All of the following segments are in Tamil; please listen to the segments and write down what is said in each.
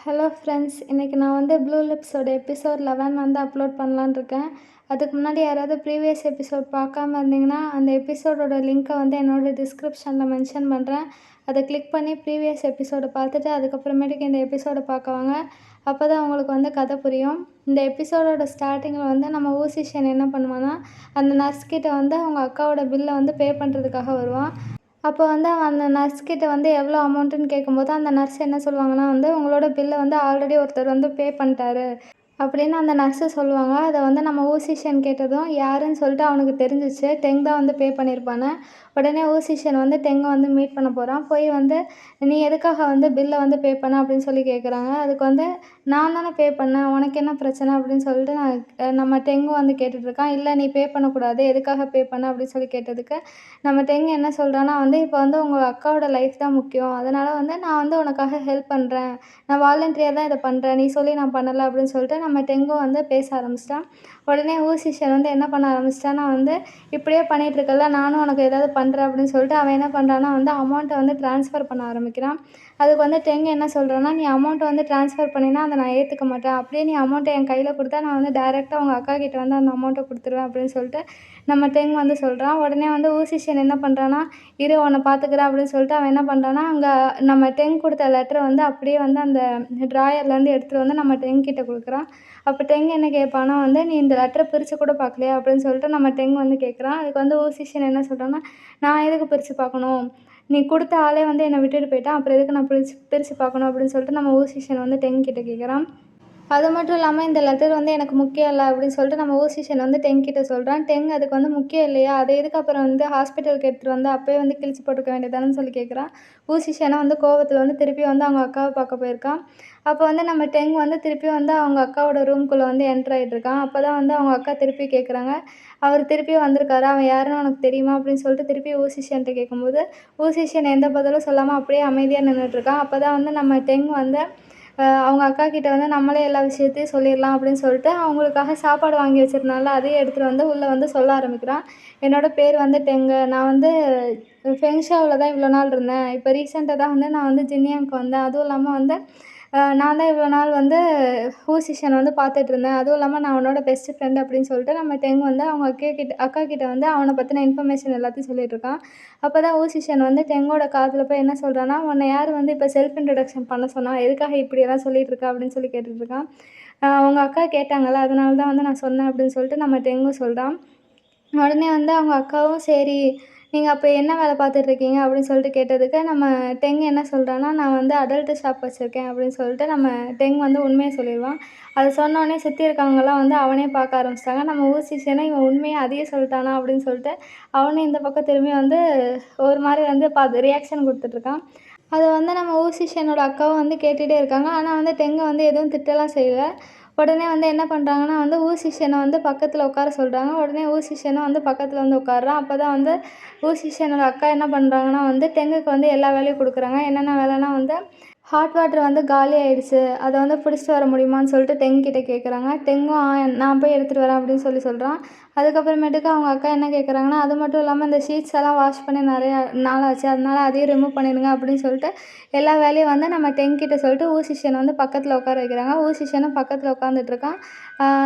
ஹலோ ஃப்ரெண்ட்ஸ், இன்றைக்கி நான் வந்து ப்ளூ லிப்ஸோட எபிசோட் 11 வந்து அப்லோட் பண்ணலான்னு இருக்கேன். அதுக்கு முன்னாடி யாராவது ப்ரீவியஸ் எபிசோட் பார்க்காம இருந்தீங்கன்னா அந்த எபிசோடோட லிங்க்கை வந்து என்னோடய டிஸ்கிரிப்ஷனில் மென்ஷன் பண்ணுறேன். அதை கிளிக் பண்ணி ப்ரீவியஸ் எபிசோடை பார்த்துட்டு அதுக்கப்புறமேட்டுக்கு இந்த எபிசோடை பார்க்கவாங்க. அப்போ தான் உங்களுக்கு வந்து கதை புரியும். இந்த எபிசோடோட ஸ்டார்டிங்கில் வந்து நம்ம ஊசிஷன் என்ன பண்ணுவான்னா, அந்த நர்ஸ்கிட்ட வந்து அவங்க அக்காவோட பில்லை வந்து பே பண்ணுறதுக்காக வருவான். அப்போ வந்து அவன் அந்த நர்ஸ்கிட்ட வந்து எவ்வளோ அமௌண்ட்டுன்னு கேட்கும்போது அந்த நர்ஸ் என்ன சொல்லுவாங்கன்னா வந்து, உங்களோட பில்லை வந்து ஆல்ரெடி ஒருத்தர் வந்து பே பண்ணிட்டாரு அப்படின்னு அந்த நர்ஸு சொல்லுவாங்க. அதை வந்து நம்ம ஊசிஷன் கேட்டதும் யாருன்னு சொல்லிட்டு அவனுக்கு தெரிஞ்சிச்சு. டெங் தான் வந்து பே பண்ணியிருப்பான்னு. உடனே ஊசிஷன் வந்து டெங்கை வந்து மீட் பண்ண போகிறான். போய் வந்து நீ எதுக்காக வந்து பில்லை வந்து பே பண்ண அப்படின்னு சொல்லி கேட்குறாங்க. அதுக்கு வந்து நான் தானே பே பண்ணேன், உனக்கு என்ன பிரச்சனை அப்படின்னு சொல்லிட்டு நம்ம டெங்கு வந்து கேட்டுட்ருக்கான். இல்லை நீ பே பண்ணக்கூடாது, எதுக்காக பே பண்ண அப்படின்னு சொல்லி கேட்டதுக்கு நம்ம டெங்கு என்ன சொல்கிறான்னா வந்து, இப்போ வந்து உங்கள் அக்காவோட லைஃப் தான் முக்கியம், அதனால் வந்து நான் வந்து உனக்காக ஹெல்ப் பண்ணுறேன், நான் வாலண்டியராக தான் இதை பண்ணுறேன், நீ சொல்லி நான் பண்ணலை அப்படின்னு சொல்லிட்டு நம்ம டெங்கும் வந்து பேச ஆரம்பிச்சிட்டான். உடனே ஊசிஷன் வந்து என்ன பண்ண ஆரம்பிச்சிட்டான்னா வந்து, இப்படியே பண்ணிகிட்ருக்கல நானும் உனக்கு ஏதாவது பண்ணுறேன் அப்படின்னு சொல்லிட்டு அவன் என்ன பண்ணுறான்னா வந்து அமௌண்ட்டை வந்து ட்ரான்ஸ்ஃபர் பண்ண ஆரம்பிக்கிறான். அதுக்கு வந்து டெங்கு என்ன சொல்கிறான்னா, நீ அமௌண்ட்டை வந்து ட்ரான்ஸ்ஃபர் பண்ணினா அதை நான் ஏற்றுக்க மாட்டேன், அப்படியே நீ அமௌண்ட்டை என் கையில் கொடுத்தா நான் வந்து டைரெக்டாக உங்கள் அக்கா கிட்டே வந்து அந்த அமௌண்ட்டை கொடுத்துருவேன் அப்படின்னு சொல்லிட்டு நம்ம டெங் வந்து சொல்கிறான். உடனே வந்து ஊசிஷன் என்ன பண்ணுறான்னா, இரு உன்னை பார்த்துக்கிறேன் அப்படின்னு சொல்லிட்டு அவன் என்ன பண்ணுறான்னா, அங்கே நம்ம டெங் கொடுத்த லெட்டரை வந்து அப்படியே வந்து அந்த ட்ராயர்லேருந்து எடுத்துகிட்டு வந்து நம்ம டெங் கிட்டே கொடுக்குறான். அப்போ டெங் என்ன கேட்பான்னா வந்து, நீ இந்த லெட்டரை பிரித்து கூட பார்க்கலையா அப்படின்னு சொல்லிட்டு நம்ம டெங் வந்து கேட்குறான். அதுக்கு வந்து ஊசிஷன் என்ன சொல்கிறான்னா, நான் எதுக்கு பிரித்து பார்க்கணும், நீ கொடுத்த ஆளே வந்து என்னை விட்டுட்டு போயிட்டான், அப்புறம் எதுக்கு நான் பிரித்து பார்க்கணும் அப்படின்னு சொல்லிட்டு நம்ம ஊசிஷன் வந்து டெங் கிட்டே கேட்குறான். அது மட்டும் இல்லாமல் இந்த லெட்டர் வந்து எனக்கு முக்கியம் இல்லை அப்படின்னு சொல்லிட்டு நம்ம ஊசிஷன் வந்து டெங் கிட்ட சொல்கிறான். டெங் அதுக்கு வந்து முக்கியம் இல்லையா, அதை எதுக்கு அப்புறம் வந்து ஹாஸ்பிட்டலுக்கு எடுத்துகிட்டு வந்து அப்போயே வந்து கிழிச்சு போட்டுக்க வேண்டியதானு சொல்லி கேட்குறான். ஊசிஷனை வந்து கோவத்தில் வந்து திருப்பி வந்து அவங்க அக்காவை பார்க்க போயிருக்கான். அப்போ வந்து நம்ம டெங் வந்து திருப்பி வந்து அவங்க அக்காவோட ரூம்குள்ளே வந்து என்ட்ரு ஆகிட்டுருக்கான். அப்போ தான் வந்து அவங்க அக்கா திருப்பி கேட்குறாங்க, அவர் திருப்பி வந்திருக்காரு, அவன் யாருன்னு உனக்கு தெரியுமா அப்படின்னு சொல்லிட்டு திருப்பி ஊசிஷன்ட்ட கேட்கும்போது ஊசிஷன் எந்த பதிலும் சொல்லாமல் அப்படியே அமைதியாக நின்றுட்டுருக்கான். அப்போ தான் வந்து நம்ம டெங் வந்து அவங்க அக்கா கிட்டே வந்து நம்மளே எல்லா விஷயத்தையும் சொல்லிடலாம் அப்படின்னு சொல்லிட்டு அவங்களுக்காக சாப்பாடு வாங்கி வச்சுருந்தால அதையும் எடுத்துகிட்டு வந்து உள்ளே வந்து சொல்ல ஆரம்பிக்கிறான். என்னோடய பேர் வந்து டெங்கு, நான் வந்து ஃபெங்ஷாவில் தான் இவ்வளோ நாள் இருந்தேன், இப்போ ரீசெண்டாக தான் வந்து நான் வந்து ஜின்னியாங்க்கு வந்தேன், அதுவும் இல்லாமல் வந்து நான் தான் இவ்வளோ நாள் வந்து ஊசிஷனை வந்து பார்த்துட்ருந்தேன், அதுவும் இல்லாமல் நான் அவனோட பெஸ்ட் ஃப்ரெண்ட் அப்படின்னு சொல்லிட்டு நம்ம டெங் வந்து அவங்க அக்கா கிட்டே வந்து அவனை பற்றின இன்ஃபர்மேஷன் எல்லாத்தையும் சொல்லிகிட்ருக்கான். அப்போ தான் ஊசிஷன் வந்து டெங்கோட காதில் போய் என்ன சொல்கிறான்னா, உன்னை யார் வந்து இப்போ செல்ஃப் இன்ட்ரடக்ஷன் பண்ண சொன்னா, எதுக்காக இப்படியெல்லாம் சொல்லிகிட்ருக்க அப்படின்னு சொல்லி கேட்டுட்ருக்கான். அவங்க அக்கா கேட்டாங்கள்ல, அதனால தான் வந்து நான் சொன்னேன் அப்படின்னு சொல்லிட்டு நம்ம டெங்கும் சொல்கிறான். உடனே வந்து அவங்க அக்காவும் சரி நீங்கள் அப்போ என்ன வேலை பார்த்துட்ருக்கீங்க அப்படின்னு சொல்லிட்டு கேட்டதுக்கு நம்ம டெங் என்ன சொல்கிறான்னா, நான் வந்து அடல்ட்டு ஷாப் வச்சுருக்கேன் அப்படின்னு சொல்லிட்டு நம்ம டெங் வந்து உண்மையை சொல்லிடுவான். அதை சொன்னோடனே சுற்றி இருக்கவங்கலாம் வந்து அவனே பார்க்க ஆரம்பிச்சிட்டாங்க. நம்ம ஊசிஷனை இவன் உண்மையை அதையே சொல்லிட்டானா அப்படின்னு சொல்லிட்டு அவனே இந்த பக்கம் திரும்பி வந்து ஒரு மாதிரி வந்து ரியாக்ஷன் கொடுத்துட்ருக்கான். அதை வந்து நம்ம ஊசிஷனோட அக்காவும் வந்து கேட்டுகிட்டே இருக்காங்க. ஆனால் வந்து டெங்கை வந்து எதுவும் திட்டலாம் செய்யலை. உடனே வந்து என்ன பண்ணுறாங்கன்னா வந்து ஊசிஷனை வந்து பக்கத்தில் உட்கார சொல்கிறாங்க. உடனே ஊசிஷனும் வந்து பக்கத்தில் வந்து உட்கார்றான். அப்போ தான் வந்து ஊசிஷனோட அக்கா என்ன பண்ணுறாங்கன்னா வந்து டெங்குக்கு வந்து எல்லா வேலையும் கொடுக்குறாங்க. என்னென்ன வேலைன்னா வந்து ஹாட் வாட்டர் வந்து காலி ஆகிடுச்சு, அதை வந்து பிடிச்சிட்டு வர முடியுமான்னு சொல்லிட்டு டெங் கிட்டே கேட்குறாங்க. டெங்கும் நான் போய் எடுத்துகிட்டு வரேன் அப்படின்னு சொல்கிறான். அதுக்கப்புறமேட்டுக்கு அவங்க அக்கா என்ன கேட்குறாங்கன்னா, அது மட்டும் இல்லாமல் இந்த ஷீட்ஸ் எல்லாம் வாஷ் பண்ணி நிறையா நாளாச்சு, அதனால் அதையும் ரிமூவ் பண்ணிடுங்க அப்படின்னு சொல்லிட்டு எல்லா வேலையும் வந்து நம்ம டெங் கிட்ட சொல்லிட்டு ஊசிஷனை வந்து பக்கத்தில் உட்கார வைக்கிறாங்க. ஊசிஷனும் பக்கத்தில் உட்காந்துட்ருக்கான்.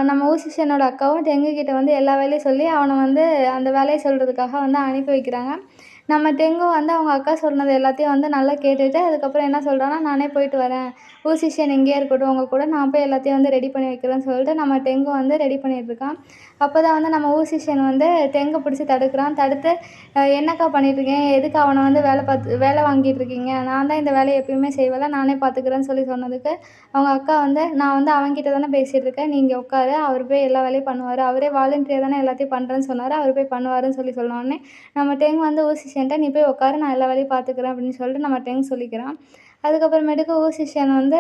நம்ம ஊசிஷனோட அக்காவும் டெங்கு கிட்ட வந்து எல்லா வேலையும் சொல்லி அவனை வந்து அந்த வேலையை சொல்கிறதுக்காக வந்து அனுப்பி வைக்கிறாங்க. நம்ம டெங்கும் வந்து அவங்க அக்கா சொன்னது எல்லாத்தையும் வந்து நல்லா கேட்டுட்டு அதுக்கப்புறம் என்ன சொல்கிறான்னா, நானே போயிட்டு வரேன், ஊசிஷன் இங்கேயே இருக்கட்டும் உங்கள் கூட, நான் போய் எல்லாத்தையும் வந்து ரெடி பண்ணி வைக்கிறேன்னு சொல்லிட்டு நம்ம டெங்கும் வந்து ரெடி பண்ணிகிட்ருக்கான். அப்போ தான் வந்து நம்ம ஊசிஷன் வந்து டெங்கை பிடிச்சி தடுக்கிறான். தடுத்து என்னக்கா பண்ணிகிட்ருக்கீங்க, எதுக்கு அவனை வந்து வேலை வாங்கிட்டுருக்கீங்க, நான் தான் இந்த வேலையை எப்பயுமே செய்வேல, நானே பார்த்துக்கிறேன்னு சொல்லி சொன்னதுக்கு அவங்க அக்கா வந்து, நான் வந்து அவன்கிட்ட தானே பேசிகிட்ருக்கேன், நீங்கள் உட்காரு, அவர் போய் எல்லா வேலையும் பண்ணுவார், அவரே வாலண்டியராக தானே எல்லாத்தையும் பண்ணுறேன்னு சொன்னார், அவர் போய் பண்ணுவாருன்னு சொல்லி சொன்னோடனே நம்ம டெங் வந்து ஊசிஷன்ட்ட நீ போய் உட்காரு, நான் எல்லா வேலையும் பார்த்துக்கிறேன் அப்படின்னு சொல்லிட்டு நம்ம டெங் சொல்லிக்கிறான். அதுக்கப்புறமேட்டுக்கு ஊசிஷன் வந்து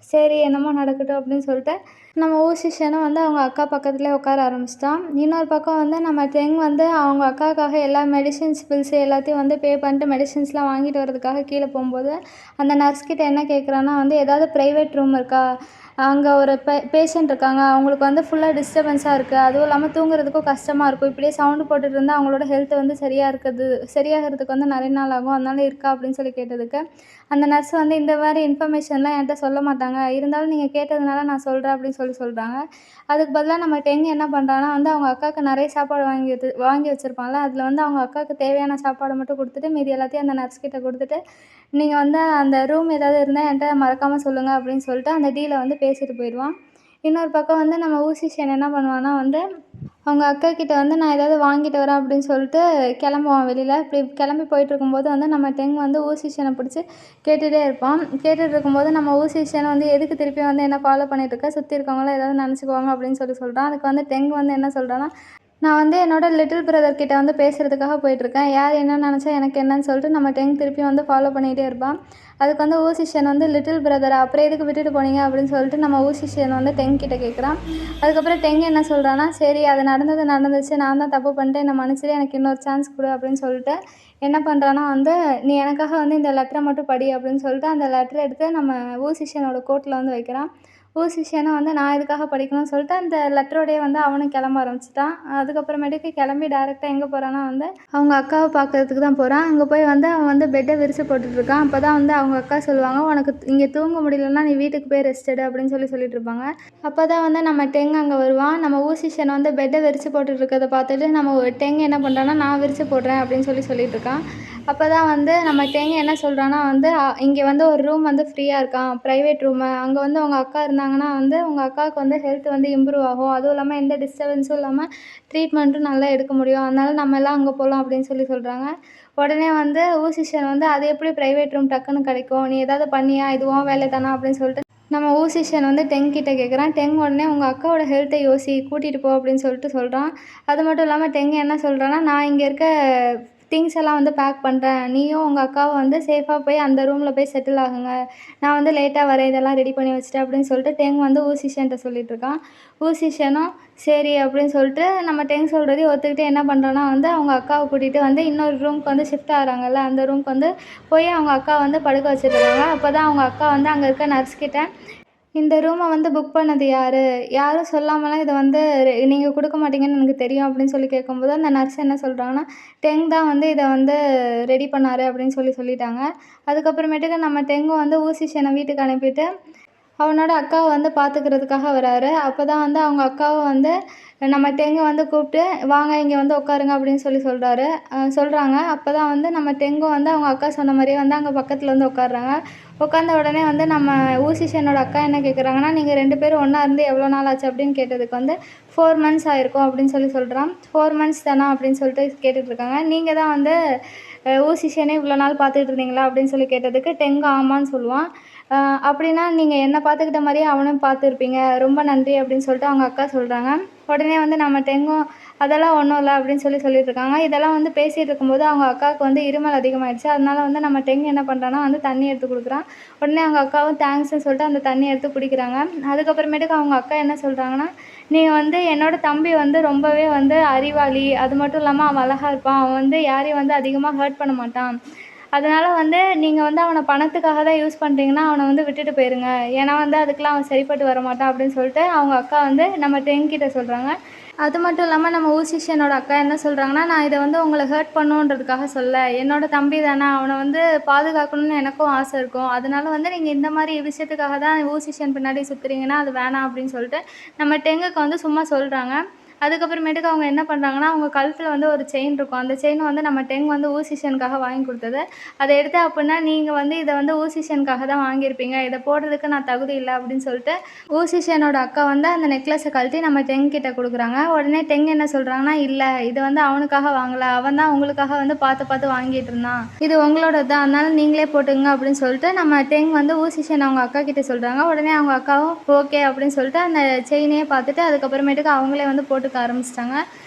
சரி என்னமோ நடக்கட்டும் அப்படின்னு சொல்லிட்டு நம்ம ஊசிஷனும் வந்து அவங்க அக்கா பக்கத்துலேயே உட்கார ஆரம்பிச்சிட்டான். இன்னொரு பக்கம் வந்து நம்ம டெங் வந்து அவங்க அக்காவுக்காக எல்லா மெடிசின்ஸ் பில்ஸு எல்லாத்தையும் வந்து பே பண்ணிட்டு மெடிசின்ஸ்லாம் வாங்கிட்டு வரதுக்காக கீழே போகும்போது அந்த நர்ஸ்கிட்ட என்ன கேட்குறான்னா வந்து, ஏதாவது ப்ரைவேட் ரூம் இருக்கா, அங்கே ஒரு பேஷண்ட் இருக்காங்க, அவங்களுக்கு வந்து ஃபுல்லாக டிஸ்டர்பன்ஸாக இருக்குது, அதுவும் இல்லாமல் தூங்குறதுக்கும் கஷ்டமாக இருக்கும், இப்படியே சவுண்டு போட்டுட்டு இருந்தால் அவங்களோட ஹெல்த் வந்து சரியாகிறதுக்கு வந்து நிறைய நாள் ஆகும், அதனால இருக்கா அப்படின்னு சொல்லி கேட்டதுக்கு அந்த நர்ஸ் வந்து இந்த மாதிரி இன்ஃபர்மேஷன்லாம் என்கிட்ட சொல்ல மாட்டாங்க, இருந்தாலும் நீங்கள் கேட்டதுனால நான் சொல்கிறேன் அப்படின்னு சொல்கிறாங்க. அதுக்கு பதிலாக நம்ம டெங் என்ன பண்ணுறான்னா வந்து அவங்க அக்காவுக்கு நிறைய சாப்பாடு வாங்கி வச்சுருப்பான்ல, அதில் வந்து அவங்க அக்காவுக்கு தேவையான சாப்பாடை மட்டும் கொடுத்துட்டு மீதி எல்லாத்தையும் அந்த நர்ஸ் கிட்ட கொடுத்துட்டு நீங்கள் வந்து அந்த ரூம் ஏதாவது இருந்தால் என்கிட்ட மறக்காமல் சொல்லுங்கள் அப்படின்னு சொல்லிட்டு அந்த டீலை வந்து பேசிட்டு போயிடுவான். இன்னொரு பக்கம் வந்து நம்ம ஊசிஷன் என்ன பண்ணுவான்னா வந்து அவங்க அக்கா கிட்ட வந்து நான் ஏதாவது வாங்கிட்டு வரேன் அப்படின்னு சொல்லிட்டு கிளம்புவான் வெளியில். இப்படி கிளம்பி போயிட்டுருக்கும்போது வந்து நம்ம டெங் வந்து ஊசிஷனை பிடிச்சி கேட்டுகிட்டே இருப்பான். கேட்டுட்டு இருக்கும்போது நம்ம ஊசிஷன் வந்து எதுக்கு திருப்பி வந்து என்ன ஃபாலோ பண்ணிகிட்ருக்க, சுற்றி இருக்கவங்களாம் ஏதாவது நினச்சிக்குவாங்க அப்படின்னு சொல்கிறான். அதுக்கு வந்து டெங் வந்து என்ன சொல்கிறான்னா, நான் வந்து என்னோட லிட்டில் பிரதர் கிட்ட வந்து பேசுகிறதுக்காக போயிட்டுருக்கேன், யார் என்ன நினச்சா எனக்கு என்னன்னு சொல்லிட்டு நம்ம டெங் திருப்பி வந்து ஃபாலோ பண்ணிகிட்டே இருப்பான். அதுக்கு வந்து ஊசிஷன் வந்து லிட்டில் பிரதரா அப்புறம் எதுக்கு விட்டுட்டு போனீங்க அப்படின்னு சொல்லிட்டு நம்ம ஊசிஷன் வந்து டெங் கிட்ட கேட்குறான். அதுக்கப்புறம் டெங் என்ன சொல்கிறான்னா, சரி அது நடந்துச்சு, நான் தான் தப்பு பண்ணிட்டேன், என்னை மன்னிச்சிட்டு எனக்கு இன்னொரு சான்ஸ் கொடு அப்படின்னு சொல்லிட்டு என்ன பண்ணுறான்னா வந்து நீ எனக்காக வந்து இந்த லெட்டரை மட்டும் படி அப்படின்னு சொல்லிட்டு அந்த லெட்டரை எடுத்து நம்ம ஊசிஷனோட கோட்டில் வந்து வைக்கிறான். ஊசிஷனை வந்து நான் இதுக்காக படிக்கணும்னு சொல்லிட்டு அந்த லெட்டரோடையே வந்து அவனும் கிளம்ப ஆரம்பிச்சிட்டான். அதுக்கப்புறமேட்டுக்கு கிளம்பி டேரெக்டாக எங்கே போகிறான்னா வந்து அவங்க அக்காவை பார்க்கறதுக்கு தான் போகிறான். அங்கே போய் வந்து அவன் வந்து பெட்டை விரித்து போட்டுட்ருக்கான். அப்போ தான் வந்து அவங்க அக்கா சொல்லுவாங்க, உனக்கு இங்கே தூங்க முடியலன்னா நீ வீட்டுக்கு போய் ரெஸ்ட் எடு அப்படின்னு சொல்லிட்டு இருப்பாங்க. அப்போ தான் வந்து நம்ம டெங் அங்கே வருவான். நம்ம ஊசிஷன் வந்து பெட்டை விரித்து போட்டுட்ருக்கதை பார்த்துட்டு நம்ம டெங் என்ன பண்ணுறான்னா, நான் விரித்து போடுறேன் அப்படின்னு சொல்லிட்டு இருக்கான். அப்போ தான் வந்து நம்ம டெங் என்ன சொல்கிறான்னா வந்து இங்கே வந்து ஒரு ரூம் வந்து ஃப்ரீயாக இருக்கான், ப்ரைவேட் ரூமு, அங்கே வந்து உங்கள் அக்கா இருந்தாங்கன்னா வந்து உங்கள் அக்காவுக்கு வந்து ஹெல்த் வந்து இம்ப்ரூவ் ஆகும், அதுவும் இல்லாமல் எந்த டிஸ்டர்பன்ஸும் இல்லாமல் ட்ரீட்மெண்ட்டும் நல்லா எடுக்க முடியும், அதனால நம்ம எல்லாம் அங்கே போகலாம் அப்படின்னு சொல்கிறாங்க. உடனே வந்து ஊசிஷன் வந்து அது எப்படி ப்ரைவேட் ரூம் டக்குன்னு கிடைக்கும், நீ ஏதாவது பண்ணியா, இது உன் வேலை தானா அப்படின்னு சொல்லிட்டு நம்ம ஊசிஷன் வந்து டெங் கிட்ட கேட்குறான். டெங் உடனே உங்கள் அக்காவோட ஹெல்த்தை கூட்டிகிட்டு போ அப்படின்னு சொல்கிறான். அது மட்டும் இல்லாமல் டெங் என்ன சொல்கிறான்னா, நான் இங்கே இருக்க திங்ஸ் எல்லாம் வந்து பேக் பண்ணுறேன், நீயும் உங்கள் அக்காவும் வந்து சேஃபாக போய் அந்த ரூமில் போய் செட்டில் ஆகுங்க, நான் வந்து லேட்டாக வரேன், இதெல்லாம் ரெடி பண்ணி வச்சுட்டேன் அப்படின்னு சொல்லிட்டு டெங் வந்து ஊசிஷன்ட்ட சொல்லிகிட்ருக்கான். ஊசிஷனும் சரி அப்படின்னு சொல்லிட்டு நம்ம டெங் சொல்கிறதையும் ஒத்துக்கிட்டு என்ன பண்ணுறான்னா வந்து அவங்க அக்காவை கூட்டிகிட்டு வந்து இன்னொரு ரூமுக்கு வந்து ஷிஃப்ட் ஆகிறாங்கல்ல, அந்த ரூமுக்கு வந்து போய் அவங்க அக்கா வந்து படுக்க வச்சுருக்காங்க. அப்போ தான் அவங்க அக்கா வந்து அங்கே இருக்க நர்ஸ்கிட்ட இந்த ரூமை வந்து புக் பண்ணது யார், யாரும் சொல்லாமலாம் இதை வந்து நீங்கள் கொடுக்க மாட்டீங்கன்னு எனக்கு தெரியும் அப்படின்னு கேட்கும்போது அந்த நர்ஸ் என்ன சொல்கிறாங்கன்னா, டெங் தான் வந்து இதை வந்து ரெடி பண்ணார் அப்படின்னு சொல்லிட்டாங்க. அதுக்கப்புறமேட்டுக்கு நம்ம டெங்கும் வந்து ஊசிஷனை வீட்டுக்கு அனுப்பிட்டு அவனோட அக்காவை வந்து பார்த்துக்கிறதுக்காக வராரு. அப்போ தான் வந்து அவங்க அக்காவும் வந்து நம்ம டெங்கை வந்து கூப்பிட்டு வாங்க இங்கே வந்து உட்காருங்க அப்படின்னு சொல்கிறாங்க. அப்போ தான் வந்து நம்ம டெங்கும் வந்து அவங்க அக்கா சொன்ன மாதிரியே வந்து அங்கே பக்கத்தில் வந்து உட்காடுறாங்க. உட்காந்த உடனே வந்து நம்ம ஊசிஷனோட அக்கா என்ன கேட்குறாங்கன்னா, நீங்கள் 2 பேரும் ஒன்றா இருந்து எவ்வளோ நாள் ஆச்சு அப்படின்னு கேட்டதுக்கு வந்து 4 months ஆயிருக்கும் அப்படின்னு சொல்கிறான். 4 months தானா அப்படின்னு சொல்லிட்டு கேட்டுட்ருக்காங்க. நீங்கள் தான் வந்து ஊசிஷனே இவ்வளோ நாள் பார்த்துட்டு இருந்தீங்களா அப்படின்னு கேட்டதுக்கு டெங்கு ஆமான்னு சொல்லுவான். அப்படின்னா நீங்கள் என்னை பார்த்துக்கிட்ட மாதிரியே அவனும் பார்த்துருப்பீங்க, ரொம்ப நன்றி அப்படின்னு சொல்லிட்டு அவங்க அக்கா சொல்கிறாங்க. உடனே வந்து நம்ம டெங்கும் அதெல்லாம் ஒன்றும் இல்லை அப்படின்னு சொல்லிட்டுருக்காங்க. இதெல்லாம் வந்து பேசிகிட்டு இருக்கும்போது அவங்க அக்காவுக்கு வந்து இருமல் அதிகமாகிடுச்சு. அதனால வந்து நம்ம டெங் என்ன பண்ணுறான்னா வந்து தண்ணி எடுத்து கொடுக்குறான். உடனே அவங்க அக்காவும் தேங்க்ஸ்ன்னு சொல்லிட்டு அந்த தண்ணி எடுத்து குடிக்கிறாங்க. அதுக்கப்புறமேட்டுக்கு அவங்க அக்கா என்ன சொல்கிறாங்கன்னா, நீங்கள் வந்து என்னோட தம்பி வந்து ரொம்பவே வந்து அறிவாளி, அது மட்டும் இல்லாமல் அவன் அழகாக இருப்பான், அவன் வந்து யாரையும் வந்து அதிகமாக ஹர்ட் பண்ண மாட்டான், அதனால் வந்து நீங்கள் வந்து அவனை பணத்துக்காக தான் யூஸ் பண்ணுறீங்கன்னா அவனை வந்து விட்டுட்டு போயிருங்க, ஏன்னா வந்து அதுக்கெலாம் அவன் சரிப்பட்டு வரமாட்டான் அப்படின்னு சொல்லிட்டு அவங்க அக்கா வந்து நம்ம டெங் கிட்ட சொல்கிறாங்க. அது மட்டும் இல்லாமல் நம்ம ஊசிஷனோட அக்கா என்ன சொல்கிறாங்கன்னா, நான் இதை வந்து உங்களை ஹர்ட் பண்ணுன்றதுக்காக சொல்ல, என்னோட தம்பி தானே, அவனை வந்து பாதுகாக்கணும்னு எனக்கும் ஆசை இருக்கும், அதனால வந்து நீங்கள் இந்த மாதிரி விஷயத்துக்காக தான் ஊசிஷன் பின்னாடி சுற்றுறீங்கன்னா அது வேணாம் அப்படின்னு சொல்லிட்டு நம்ம டெங்குக்கு வந்து சும்மா சொல்கிறாங்க. அதுக்கப்புறமேட்டுக்கு அவங்க என்ன பண்ணுறாங்கன்னா, அவங்க கழுத்தில் வந்து ஒரு செயின் இருக்கும், அந்த செயினை வந்து நம்ம டெங் வந்து ஊசிஷனுக்காக வாங்கி கொடுத்தது, அதை எடுத்து அப்படின்னா நீங்கள் வந்து இதை வந்து ஊசிஷனுக்காக தான் வாங்கியிருப்பீங்க, இதை போடுறதுக்கு நான் தகுதி இல்லை அப்படின்னு சொல்லிட்டு ஊசிஷனோட அக்கா வந்து அந்த நெக்லஸை கழட்டி நம்ம டெங் கிட்ட கொடுக்குறாங்க. உடனே டெங் என்ன சொல்கிறாங்கன்னா, இல்லை இது வந்து அவனுக்காக வாங்கலை, அவன் தான் உங்களுக்காக வந்து பார்த்து வாங்கிட்டு இருந்தான், இது உங்களோட தான், அதனால நீங்களே போட்டுங்க அப்படின்னு சொல்லிட்டு நம்ம டெங் வந்து ஊசிஷன் அவங்க அக்கா கிட்ட சொல்கிறாங்க. உடனே அவங்க அக்காவும் ஓகே அப்படின்னு சொல்லிட்டு அந்த செயினையே பார்த்துட்டு அதுக்கப்புறமேட்டுக்கு அவங்களே வந்து போட்டுக்க ஆரம்பிச்சிட்டாங்க.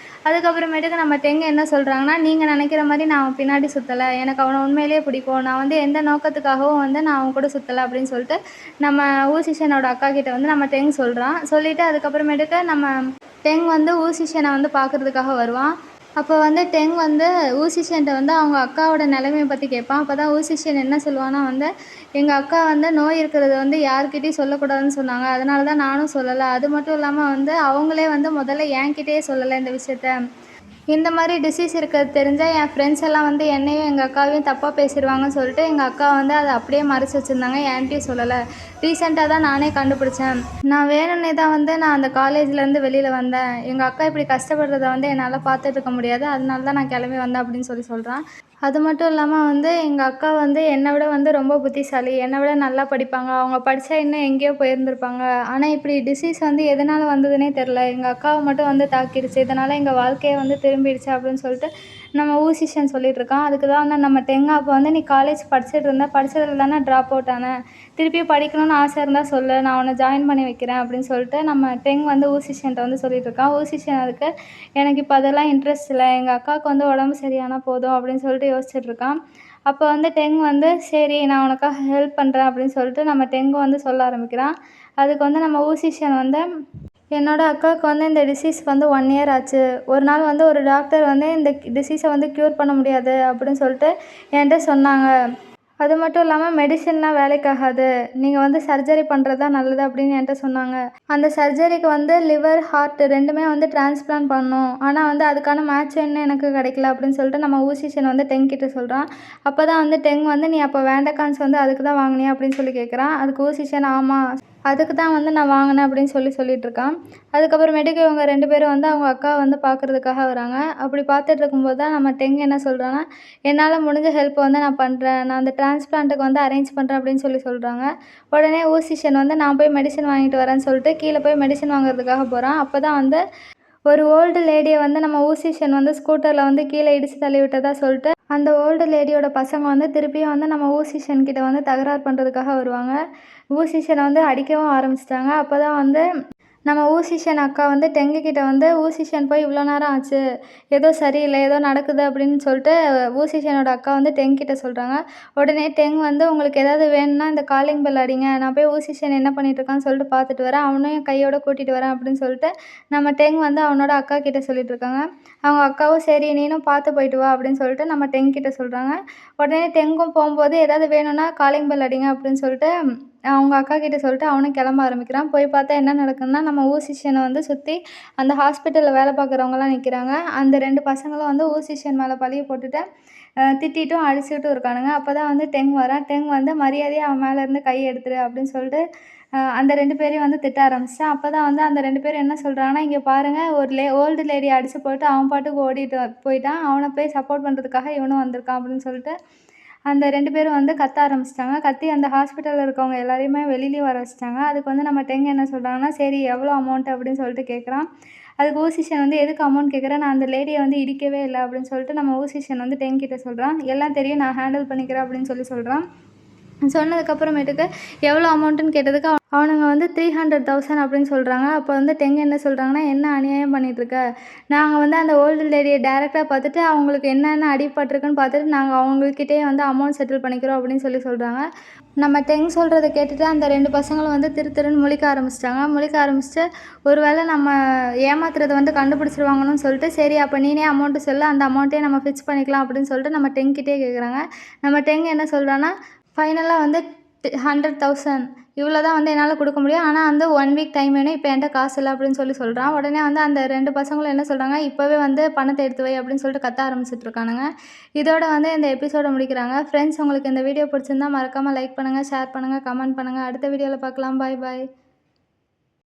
அதுக்கப்புறமேட்டுக்கு நம்ம டெங் என்ன சொல்கிறாங்கன்னா, நீங்கள் நினைக்கிற மாதிரி நான் அவன் பின்னாடி சுற்றலை, எனக்கு அவனை உண்மையிலேயே பிடிக்கும், நான் வந்து எந்த நோக்கத்துக்காகவும் வந்து நான் அவன் கூட சுற்றலை அப்படின்னு சொல்லிட்டு நம்ம ஊசிஷனோட அக்கா கிட்ட வந்து நம்ம டெங் சொல்லிவிட்டு அதுக்கப்புறமேட்டுக்கு நம்ம டெங் வந்து ஊசிஷனை வந்து பார்க்குறதுக்காக வருவான். அப்போ வந்து டெங் வந்து ஊசிஷன்ட்ட வந்து அவங்க அக்காவோட நிலைமைய பற்றி கேட்பான். அப்போ தான் ஊசிஷன் என்ன சொல்லுவான்னா வந்து, எங்கள் அக்கா வந்து நோய் இருக்கிறத வந்து யார்கிட்டயும் சொல்லக்கூடாதுன்னு சொன்னாங்க. அதனால தான் நானும் சொல்லல. அது மட்டும் இல்லாம வந்து அவங்களே வந்து முதல்ல என்கிட்டயே சொல்லல இந்த விஷயத்த. இந்த மாதிரி டிசீஸ் இருக்கிறது தெரிஞ்சால் என் ஃப்ரெண்ட்ஸ் எல்லாம் வந்து என்னையும் எங்கள் அக்காவையும் தப்பாக பேசிடுவாங்கன்னு சொல்லிட்டு எங்கள் அக்கா வந்து அதை அப்படியே மறைச்சி வச்சுருந்தாங்க. என்கிட்டயும் சொல்லலை. ரீசெண்டாக தான் நானே கண்டுபிடிச்சேன். நான் வேணும்னே தான் வந்து நான் அந்த காலேஜ்லேருந்து வெளியில் வந்தேன். எங்கள் அக்கா இப்படி கஷ்டப்படுறத வந்து என்னால் பார்த்துட்டு இருக்க முடியாது. அதனால தான் நான் கிளம்பி வந்தேன் அப்படின்னு சொல்கிறான். அது மட்டும் இல்லாமல் வந்து எங்கள் அக்கா வந்து என்னை விட வந்து ரொம்ப புத்திசாலி. என்னை விட நல்லா படிப்பாங்க. அவங்க படித்தா இன்னும் எங்கேயோ போயிருந்திருப்பாங்க. ஆனால் இப்படி டிசீஸ் வந்து எதனால் வந்ததுன்னே தெரில. எங்கள் அக்காவை மட்டும் வந்து தாக்கிடுச்சு. இதனால் எங்கள் வாழ்க்கையை வந்து திரும்பிடுச்சு அப்படின்னு சொல்லிட்டு நம்ம ஊசிஷன் சொல்லிகிட்ருக்கான். அதுக்கு தான் வந்து நம்ம டெங் அப்போ வந்து நீ காலேஜ் படிச்சுட்டு இருந்த, படித்ததில் தானே ட்ராப் அவுட் ஆனேன். திருப்பியும் படிக்கணும்னு ஆசை இருந்தால் சொல்லு, நான் உன்னை ஜாயின் பண்ணி வைக்கிறேன் அப்படின்னு சொல்லிட்டு நம்ம டெங் வந்து ஊசிஷன்ட்ட வந்து சொல்லிகிட்ருக்கான். ஊசிஷன் அதுக்கு எனக்கு இப்போ அதெல்லாம் இன்ட்ரெஸ்ட் இல்லை, எங்கள் அக்காவுக்கு வந்து உடம்பு சரியானால் போதும் அப்படின்னு சொல்லிட்டு யோசிச்சுட்ருக்கான். அப்போ வந்து டெங் வந்து சரி நான் உனக்காக ஹெல்ப் பண்ணுறேன் அப்படின்னு சொல்லிட்டு நம்ம டெங்கும் வந்து சொல்ல ஆரம்பிக்கிறான். அதுக்கு வந்து நம்ம ஊசிஷன் வந்து என்னோடய அக்காவுக்கு வந்து இந்த டிசீஸ்க்கு வந்து 1 இயர் ஆச்சு. ஒரு நாள் வந்து ஒரு டாக்டர் வந்து இந்த டிசீஸை வந்து க்யூர் பண்ண முடியாது அப்படின்னு சொல்லிட்டு என்கிட்ட சொன்னாங்க. அது மட்டும் இல்லாமல் மெடிசின்லாம் வேலைக்காகாது, நீங்கள் வந்து சர்ஜரி பண்ணுறது தான் நல்லது அப்படின்னு என்கிட்ட சொன்னாங்க. அந்த சர்ஜரிக்கு வந்து லிவர், ஹார்ட் 2மே வந்து டிரான்ஸ்பிளான்ட் பண்ணணும். ஆனால் வந்து அதுக்கான மேட்ச் இன்னும் எனக்கு கிடைக்கல அப்படின்னு சொல்லிட்டு நம்ம ஊசிஷன் வந்து டெங் கிட்ட சொல்கிறான். அப்போ தான் வந்து டெங் வந்து நீ அப்போ வேண்டக்கான்ஸ் வந்து அதுக்கு தான் வாங்கினியா அப்படின்னு சொல்லி கேட்குறான். அதுக்கு ஊசிஷன் ஆமாம் அதுக்கு தான் வந்து நான் வாங்கினேன் அப்படின்னு சொல்லிட்டுருக்கான். அதுக்கப்புறமேட்டுக்கு இவங்க 2 பேரும் வந்து அவங்க அக்காவை வந்து பார்க்குறதுக்காக வராங்க. அப்படி பார்த்துட்டு இருக்கும்போது தான் நம்ம டெங் என்ன சொல்கிறான்னா, என்னால் முடிஞ்ச ஹெல்ப் வந்து நான் பண்ணுறேன், நான் அந்த டிரான்ஸ்பிளான்ட்டுக்கு வந்து அரேஞ்ச் பண்ணுறேன் அப்படின்னு சொல்கிறாங்க. உடனே ஊசிஷன் வந்து நான் போய் மெடிசன் வாங்கிட்டு வரேன்னு சொல்லிட்டு கீழே போய் மெடிசன் வாங்குறதுக்காக போகிறான். அப்போ தான் வந்து ஒரு ஓல்டு லேடியை வந்து நம்ம ஊசிஷன் வந்து ஸ்கூட்டரில் வந்து கீழே இடித்து தள்ளி விட்டதா சொல்லிட்டு அந்த ஓல்டு லேடியோட பசங்க வந்து திருப்பியும் வந்து நம்ம ஊசிஷன் கிட்ட வந்து தகராறு பண்ணுறதுக்காக வருவாங்க. ஊசிஷனை வந்து அடிக்கவும் ஆரம்பிச்சிட்டாங்க. அப்போ தான் வந்து நம்ம ஊசிஷன் அக்கா வந்து டெங்குக்கிட்ட வந்து ஊசிஷன் போய் இவ்வளோ நேரம் ஆச்சு, ஏதோ சரியில்லை, ஏதோ நடக்குது அப்படின்னு சொல்லிட்டு ஊசிஷனோட அக்கா வந்து டெங்கிட்ட சொல்கிறாங்க. உடனே டெங் வந்து உங்களுக்கு ஏதாவது வேணும்னா இந்த காலிங் பெல் அடிங்க, நான் போய் ஊசிஷன் என்ன பண்ணிகிட்ருக்கான்னு சொல்லிட்டு பார்த்துட்டு வரேன், அவனையும் கையோடு கூட்டிகிட்டு வரேன் அப்படின்னு சொல்லிட்டு நம்ம டெங் வந்து அவனோட அக்கா கிட்டே சொல்லிகிட்ருக்காங்க. அவங்க அக்காவும் சரி நீனும் பார்த்து போயிட்டு வா அப்படின்னு சொல்லிட்டு நம்ம டெங் கிட்ட சொல்கிறாங்க. உடனே டெங்கும் போகும்போது ஏதாவது வேணும்னா காலிங் பெல் அடிங்க அப்படின்னு சொல்லிட்டு அவங்க அக்கா கிட்ட சொல்லிட்டு அவனும் கிளம்ப ஆரம்பிக்கிறான். போய் பார்த்தா என்ன நடக்குதுன்னா நம்ம ஊசிஷனை வந்து சுற்றி அந்த ஹாஸ்பிட்டலில் வேலை பார்க்குறவங்கலாம் நிற்கிறாங்க. அந்த 2 பசங்களும் வந்து ஊசிஷன் மேலே பழிய போட்டுட்டு திட்டிட்டும் அடிச்சுட்டும் இருக்கானுங்க. அப்போ தான் வந்து டெங் வரான். டெங் வந்து மரியாதையாக அவன் மேலேருந்து கையை எடுத்துரு அப்படின்னு சொல்லிட்டு அந்த 2 பேரையும் வந்து திட்ட ஆரம்பிச்சிட்டான். அப்போ தான் வந்து அந்த 2 பேரும் என்ன சொல்கிறாங்கன்னா, இங்கே பாருங்கள் ஒரு ஓல்டு லேடியை அடித்து போட்டு அவன் பாட்டுக்கு ஓடிட்டு போயிட்டான், அவனை போய் சப்போர்ட் பண்ணுறதுக்காக இவனும் வந்திருக்கான் அப்படின்னு சொல்லிட்டு அந்த 2 பேரும் வந்து கத்த ஆரம்பிச்சிட்டாங்க. கத்தி அந்த ஹாஸ்பிட்டலில் இருக்கவங்க எல்லாரையுமே வெளியிலேயே வர வச்சுட்டாங்க. அதுக்கு வந்து நம்ம டெங் என்ன சொல்கிறாங்கன்னா, சரி எவ்வளோ அமௌண்ட் அப்படின்னு சொல்லிட்டு கேட்குறான். அதுக்கு ஊசிஷன் வந்து எதுக்கு அமௌண்ட் கேட்குறேன், நான் அந்த லேடியை வந்து இடிக்கவே இல்லை அப்படின்னு சொல்லிட்டு நம்ம ஊசிஷன் வந்து டெங் கிட்ட சொல்கிறான். எல்லாம் தெரியும் நான் ஹேண்டில் பண்ணிக்கிறேன் அப்படின்னு சொல்கிறான். சொன்னதுக்கப்புறமேட்டுக்கு எவ்வளோ அமௌண்ட்டுன்னு கேட்டதுக்கு அவனுங்க வந்து 300,000 அப்படின்னு சொல்கிறாங்க. அப்போ வந்து டெங் என்ன சொல்கிறாங்கன்னா, என்ன அநியாயம் பண்ணிகிட்ருக்க, நாங்கள் வந்து அந்த ஓல்டு லேடியை டேரெக்டாக பார்த்துட்டு அவங்களுக்கு என்னென்ன அடிபட்டிருக்குன்னு பார்த்துட்டு நாங்கள் அவங்கக்கிட்டே வந்து அமௌண்ட் செட்டில் பண்ணிக்கிறோம் அப்படின்னு சொல்கிறாங்க. நம்ம டெங் சொல்கிறத கேட்டுட்டு அந்த 2 பசங்களும் வந்து திருன்னு முழிக்க ஆரம்பிச்சிட்டாங்க. முழிக்க ஆரம்பிச்சுட்டு ஒரு வேளை நம்ம ஏமாத்துறதை வந்து கண்டுபிடிச்சிருவாங்கன்னு சொல்லிட்டு சரி அப்போ நீனே அமௌண்ட்டு சொல்லு, அந்த அமௌண்ட்டே நம்ம ஃபிக்ஸ் பண்ணிக்கலாம் அப்படின்னு சொல்லிட்டு நம்ம டெங்கிட்டே கேட்குறாங்க. நம்ம டெங் என்ன சொல்கிறான்னா, ஃபைனலாக வந்து 100,000 இவ்வளோ தான் வந்து என்னால் கொடுக்க முடியும், ஆனால் வந்து 1 வீக் டைம் வேணும், இப்போ என்கிட்ட காசு இல்லை அப்படின்னு சொல்கிறான். உடனே வந்து அந்த 2 பசங்களும் என்ன சொல்கிறாங்க, இப்போவே வந்து பணத்தை எடுத்து வை அப்படின்னு சொல்லிட்டு கத்த ஆரம்பிச்சிட்ருக்கானுங்க. இதோட வந்து இந்த எபிசோடை முடிக்கிறாங்க. ஃப்ரெண்ட்ஸ் உங்களுக்கு இந்த வீடியோ பிடிச்சிருந்தா மறக்காமல் லைக் பண்ணுங்கள், ஷேர் பண்ணுங்கள், கமெண்ட் பண்ணுங்கள். அடுத்த வீடியோவில் பார்க்கலாம். பாய் பாய்.